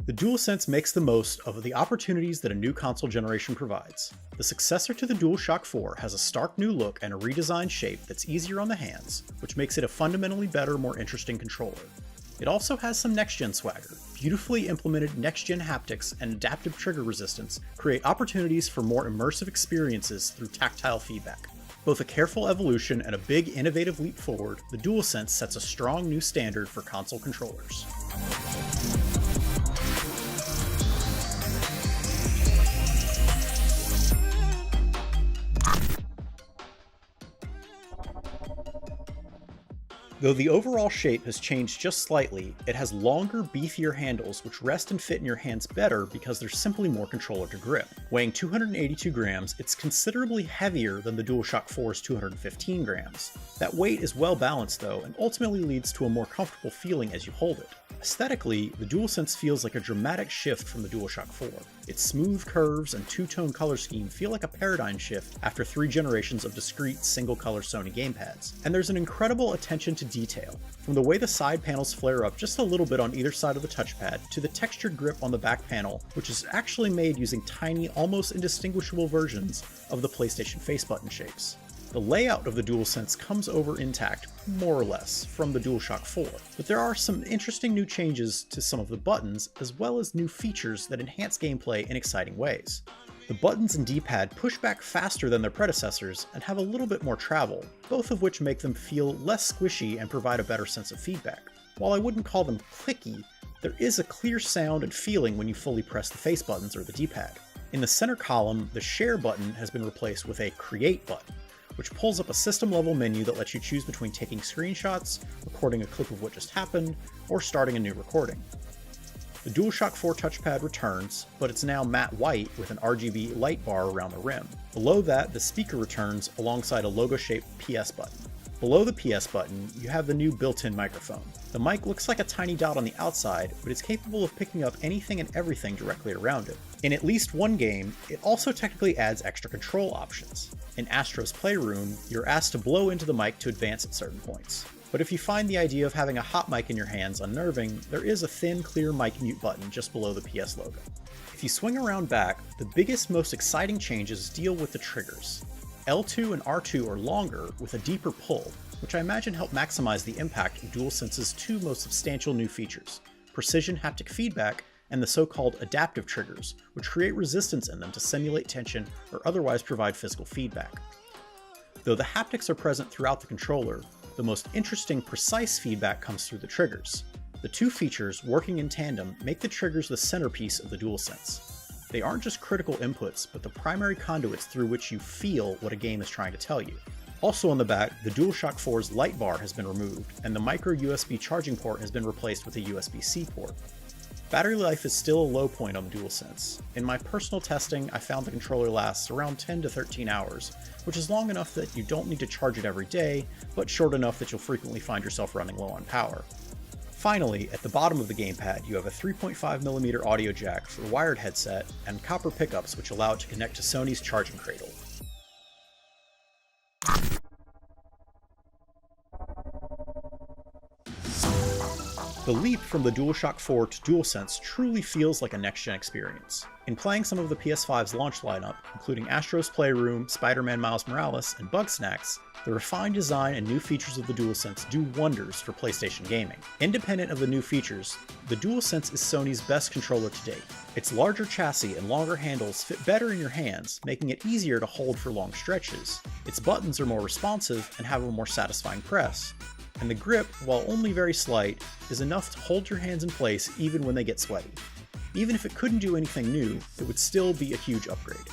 The DualSense makes the most of the opportunities that a new console generation provides. The successor to the DualShock 4 has a stark new look and a redesigned shape that's easier on the hands, which makes it a fundamentally better, more interesting controller. It also has some next-gen swagger. Beautifully implemented next-gen haptics and adaptive trigger resistance create opportunities for more immersive experiences through tactile feedback. Both a careful evolution and a big innovative leap forward, the DualSense sets a strong new standard for console controllers. Though the overall shape has changed just slightly, it has longer, beefier handles which rest and fit in your hands better because there's simply more controller to grip. Weighing 282 grams, it's considerably heavier than the DualShock 4's 215 grams. That weight is well balanced though, and ultimately leads to a more comfortable feeling as you hold it. Aesthetically, the DualSense feels like a dramatic shift from the DualShock 4. Its smooth curves and two-tone color scheme feel like a paradigm shift after 3 generations of discrete, single-color Sony gamepads. And there's an incredible attention to detail, from the way the side panels flare up just a little bit on either side of the touchpad, to the textured grip on the back panel, which is actually made using tiny, almost indistinguishable versions of the PlayStation face button shapes. The layout of the DualSense comes over intact, more or less, from the DualShock 4, but there are some interesting new changes to some of the buttons, as well as new features that enhance gameplay in exciting ways. The buttons and D-pad push back faster than their predecessors and have a little bit more travel, both of which make them feel less squishy and provide a better sense of feedback. While I wouldn't call them clicky, there is a clear sound and feeling when you fully press the face buttons or the D-pad. In the center column, the Share button has been replaced with a Create button, which pulls up a system-level menu that lets you choose between taking screenshots, recording a clip of what just happened, or starting a new recording. The DualShock 4 touchpad returns, but it's now matte white with an RGB light bar around the rim. Below that, the speaker returns alongside a logo-shaped PS button. Below the PS button, you have the new built-in microphone. The mic looks like a tiny dot on the outside, but it's capable of picking up anything and everything directly around it. In at least one game, it also technically adds extra control options. In Astro's Playroom, you're asked to blow into the mic to advance at certain points. But if you find the idea of having a hot mic in your hands unnerving, there is a thin, clear mic mute button just below the PS logo. If you swing around back, the biggest, most exciting changes deal with the triggers. L2 and R2 are longer with a deeper pull, which I imagine help maximize the impact of DualSense's 2 most substantial new features: precision haptic feedback and the so-called adaptive triggers, which create resistance in them to simulate tension or otherwise provide physical feedback. Though the haptics are present throughout the controller, the most interesting, precise feedback comes through the triggers. The 2 features, working in tandem, make the triggers the centerpiece of the DualSense. They aren't just critical inputs, but the primary conduits through which you feel what a game is trying to tell you. Also on the back, the DualShock 4's light bar has been removed, and the micro USB charging port has been replaced with a USB-C port. Battery life is still a low point on the DualSense. In my personal testing, I found the controller lasts around 10 to 13 hours, which is long enough that you don't need to charge it every day, but short enough that you'll frequently find yourself running low on power. Finally, at the bottom of the gamepad, you have a 3.5mm audio jack for a wired headset and copper pickups which allow it to connect to Sony's charging cradle. The leap from the DualShock 4 to DualSense truly feels like a next-gen experience. In playing some of the PS5's launch lineup, including Astro's Playroom, Spider-Man Miles Morales, and Bugsnax, the refined design and new features of the DualSense do wonders for PlayStation gaming. Independent of the new features, the DualSense is Sony's best controller to date. Its larger chassis and longer handles fit better in your hands, making it easier to hold for long stretches. Its buttons are more responsive and have a more satisfying press. And the grip, while only very slight, is enough to hold your hands in place even when they get sweaty. Even if it couldn't do anything new, it would still be a huge upgrade.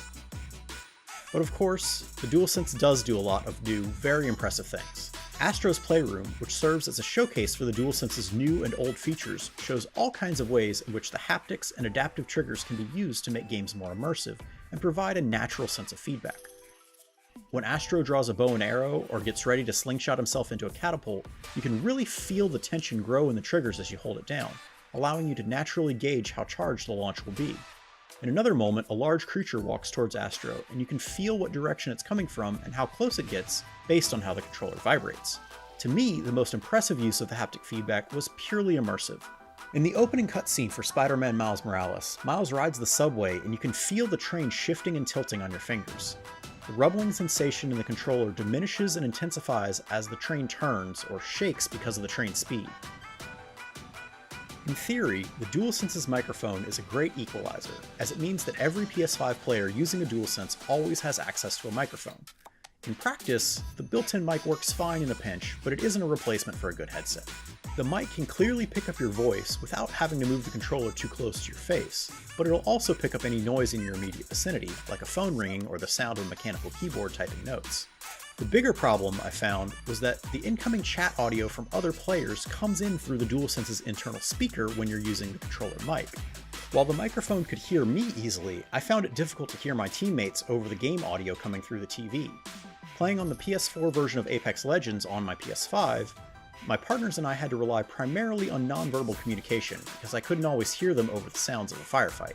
But of course, the DualSense does do a lot of new, very impressive things. Astro's Playroom, which serves as a showcase for the DualSense's new and old features, shows all kinds of ways in which the haptics and adaptive triggers can be used to make games more immersive and provide a natural sense of feedback. When Astro draws a bow and arrow or gets ready to slingshot himself into a catapult, you can really feel the tension grow in the triggers as you hold it down, allowing you to naturally gauge how charged the launch will be. In another moment, a large creature walks towards Astro, and you can feel what direction it's coming from and how close it gets based on how the controller vibrates. To me, the most impressive use of the haptic feedback was purely immersive. In the opening cutscene for Spider-Man Miles Morales, Miles rides the subway and you can feel the train shifting and tilting on your fingers. The rumbling sensation in the controller diminishes and intensifies as the train turns or shakes because of the train's speed. In theory, the DualSense's microphone is a great equalizer, as it means that every PS5 player using a DualSense always has access to a microphone. In practice, the built-in mic works fine in a pinch, but it isn't a replacement for a good headset. The mic can clearly pick up your voice without having to move the controller too close to your face, but it'll also pick up any noise in your immediate vicinity, like a phone ringing or the sound of a mechanical keyboard typing notes. The bigger problem I found was that the incoming chat audio from other players comes in through the DualSense's internal speaker when you're using the controller mic. While the microphone could hear me easily, I found it difficult to hear my teammates over the game audio coming through the TV. Playing on the PS4 version of Apex Legends on my PS5, my partners and I had to rely primarily on nonverbal communication because I couldn't always hear them over the sounds of a firefight.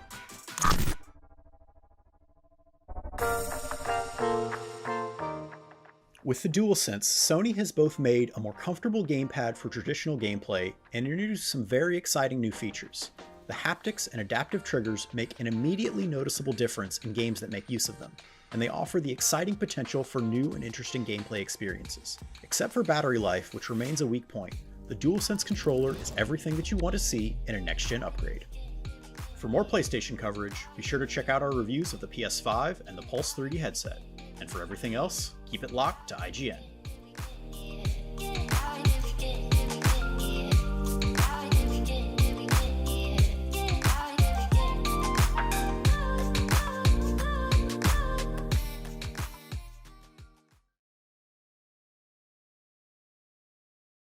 With the DualSense, Sony has both made a more comfortable gamepad for traditional gameplay and introduced some very exciting new features. The haptics and adaptive triggers make an immediately noticeable difference in games that make use of them, and they offer the exciting potential for new and interesting gameplay experiences. Except for battery life, which remains a weak point, the DualSense controller is everything that you want to see in a next-gen upgrade. For more PlayStation coverage, be sure to check out our reviews of the PS5 and the Pulse 3D headset. And for everything else, keep it locked to IGN.